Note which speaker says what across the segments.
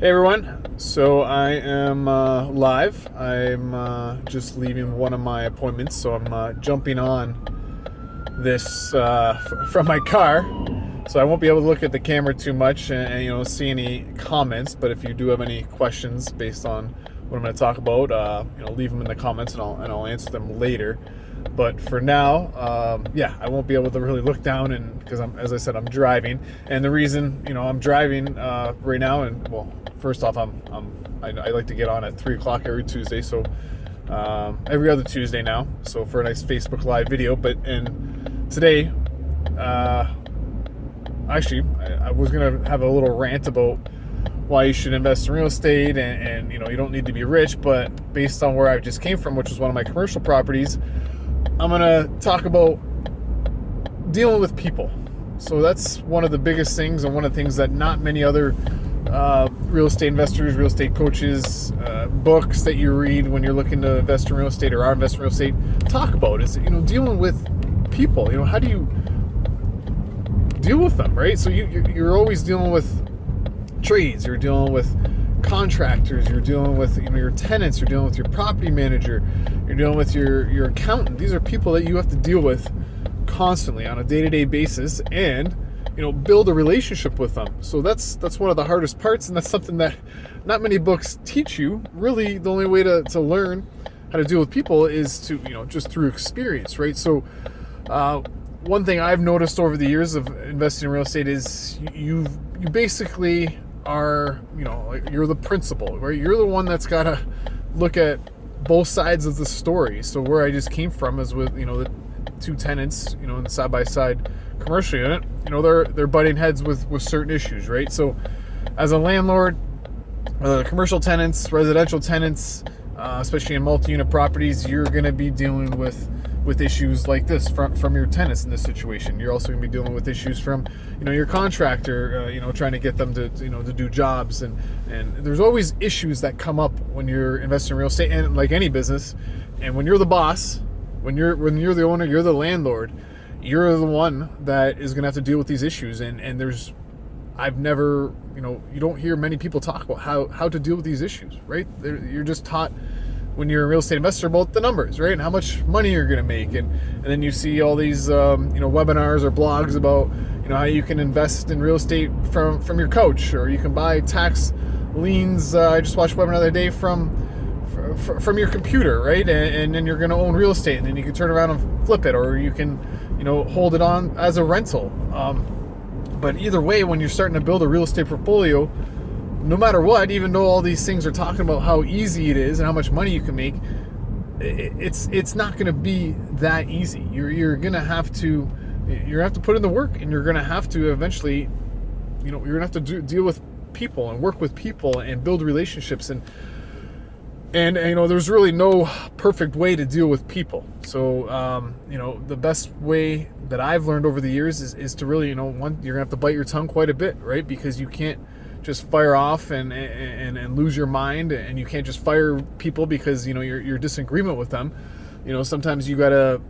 Speaker 1: Hey everyone, so I am live. I'm just leaving one of my appointments, so I'm jumping on this from my car. So I won't be able to look at the camera too much and see any comments. But if you do have any questions based on what I'm going to talk about, leave them in the comments and I'll answer them later. But for now, I won't be able to really look down, and because as I said, I'm driving, and the reason I'm driving right now, and well, first off, I like to get on at 3 o'clock every Tuesday, so every other Tuesday now, so for a nice Facebook Live video. And today, actually, I was gonna have a little rant about why you should invest in real estate, and you don't need to be rich, but based on where I just came from, which was one of my commercial properties, I'm going to talk about dealing with people. So that's one of the biggest things, and one of the things that not many other real estate investors, real estate coaches, books that you read when you're looking to invest in real estate or are investing in real estate talk about is, dealing with people. How do you deal with them, right? So you're always dealing with trades, you're dealing with contractors, you're dealing with your tenants, you're dealing with your property manager, you're dealing with your accountant. These are people that you have to deal with constantly on a day-to-day basis, and build a relationship with them. So that's one of the hardest parts, and that's something that not many books teach you. Really, the only way to learn how to deal with people is to just through experience, right? So one thing I've noticed over the years of investing in real estate is you basically are, you're the principal, right? You're the one that's got to look at both sides of the story. So where I just came from is with, the two tenants, in the side-by-side commercial unit, they're butting heads with certain issues, right? So as a landlord, commercial tenants, residential tenants, especially in multi-unit properties, you're going to be dealing with issues like this from your tenants in this situation. You're also going to be dealing with issues from your contractor, trying to get them to to do jobs, and there's always issues that come up when you're investing in real estate, and like any business. And when you're the boss, when you're the owner, you're the landlord, you're the one that is going to have to deal with these issues. And there's, I've never, you don't hear many people talk about how to deal with these issues, right? You're just taught when you're a real estate investor about the numbers, right? And how much money you're going to make. And then you see all these, webinars or blogs about, how you can invest in real estate from your couch, or you can buy tax liens. I just watched a webinar the other day from your computer, right? And then you're going to own real estate, and then you can turn around and flip it, or you can, hold it on as a rental. But either way, when you're starting to build a real estate portfolio, no matter what, even though all these things are talking about how easy it is and how much money you can make, it's not going to be that easy. You're going to have to put in the work, and you're going to have to eventually, you're going to have to deal with people and work with people and build relationships, and there's really no perfect way to deal with people. So the best way that I've learned over the years is to really, one, you're gonna have to bite your tongue quite a bit, right? Because you can't just fire off and lose your mind, and you can't just fire people because you're disagreement with them. Sometimes you gotta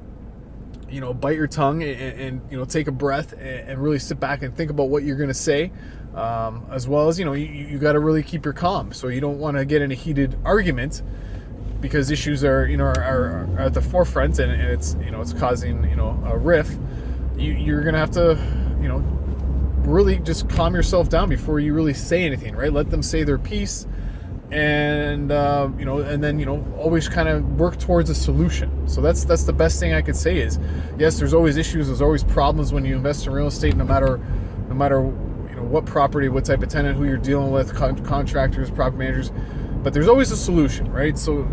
Speaker 1: bite your tongue and take a breath and really sit back and think about what you're gonna say, as well as you got to really keep your calm. So you don't want to get in a heated argument because issues are at the forefront, and it's it's causing a rift. You're gonna have to really just calm yourself down before you really say anything, right? Let them say their piece, and and then always kind of work towards a solution. So that's the best thing I could say is, yes, there's always issues, there's always problems when you invest in real estate, no matter what property, what type of tenant, who you're dealing with, contractors, property managers, but there's always a solution, right? So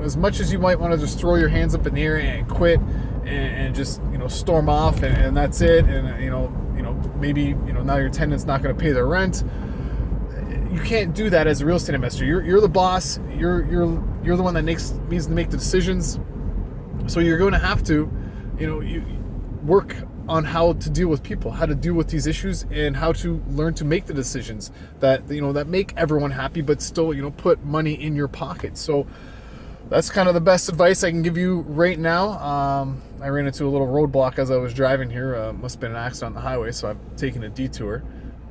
Speaker 1: as much as you might want to just throw your hands up in the air and quit and just storm off and that's it, and maybe now your tenant's not going to pay their rent, you can't do that as a real estate investor. You're the boss. You're the one that needs to make the decisions. So you're going to have to you work on how to deal with people, how to deal with these issues, and how to learn to make the decisions that that make everyone happy, but still put money in your pocket. So that's kind of the best advice I can give you right now. I ran into a little roadblock as I was driving here. Must have been an accident on the highway, so I've taken a detour,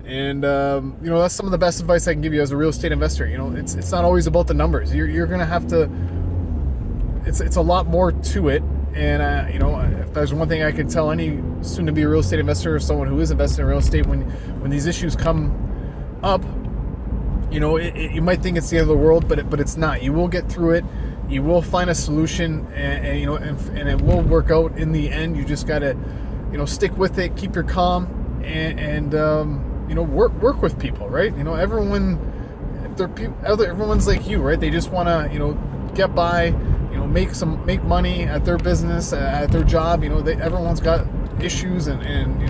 Speaker 1: And that's some of the best advice I can give you as a real estate investor. It's not always about the numbers. You're gonna have to. It's a lot more to it. And if there's one thing I could tell any soon-to-be real estate investor or someone who is investing in real estate, when these issues come up, you might think it's the end of the world, but it's not. You will get through it. You will find a solution, and it will work out in the end. You just gotta, stick with it, keep your calm, and work with people, right? Everyone's like you, right? They just want to, get by, make money at their business, at their job. Everyone's got issues, and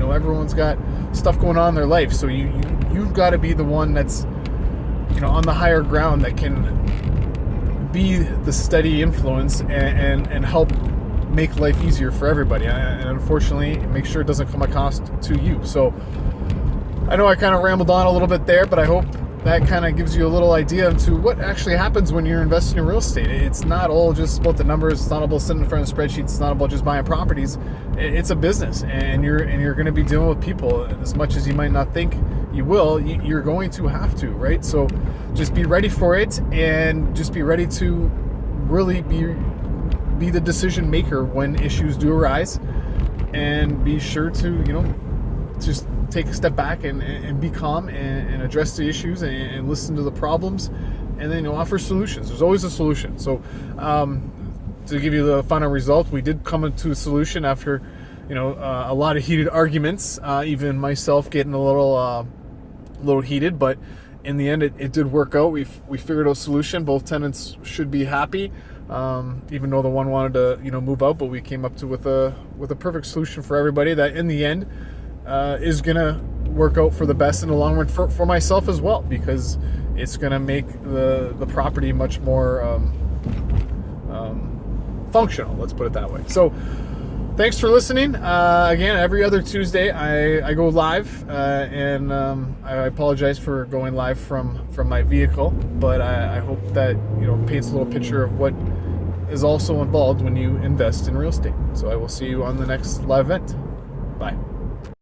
Speaker 1: everyone's got stuff going on in their life. So you've got to be the one that's, on the higher ground, that can be the steady influence and help make life easier for everybody. And unfortunately, make sure it doesn't come at cost to you. So I know I kind of rambled on a little bit there, but I hope that kind of gives you a little idea into what actually happens when you're investing in real estate. It's not all just about the numbers. It's not about sitting in front of spreadsheets. It's not about just buying properties. It's a business, and you're going to be dealing with people. As much as you might not think you will, you're going to have to, right? So just be ready for it, and just be ready to really be the decision maker when issues do arise, and be sure to just take a step back and be calm and address the issues and listen to the problems, and then offer solutions. There's always a solution. So to give you the final result, we did come to a solution after a lot of heated arguments, even myself getting a little heated, but in the end it did work out. We figured out a solution. Both tenants should be happy, even though the one wanted to move out, but we came up with a perfect solution for everybody that in the end is gonna work out for the best in the long run for myself as well, because it's gonna make the property much more functional, let's put it that way. So thanks for listening. Again, every other Tuesday I go live, and I apologize for going live from my vehicle, but I hope that paints a little picture of what is also involved when you invest in real estate. So I will see you on the next live event. Bye.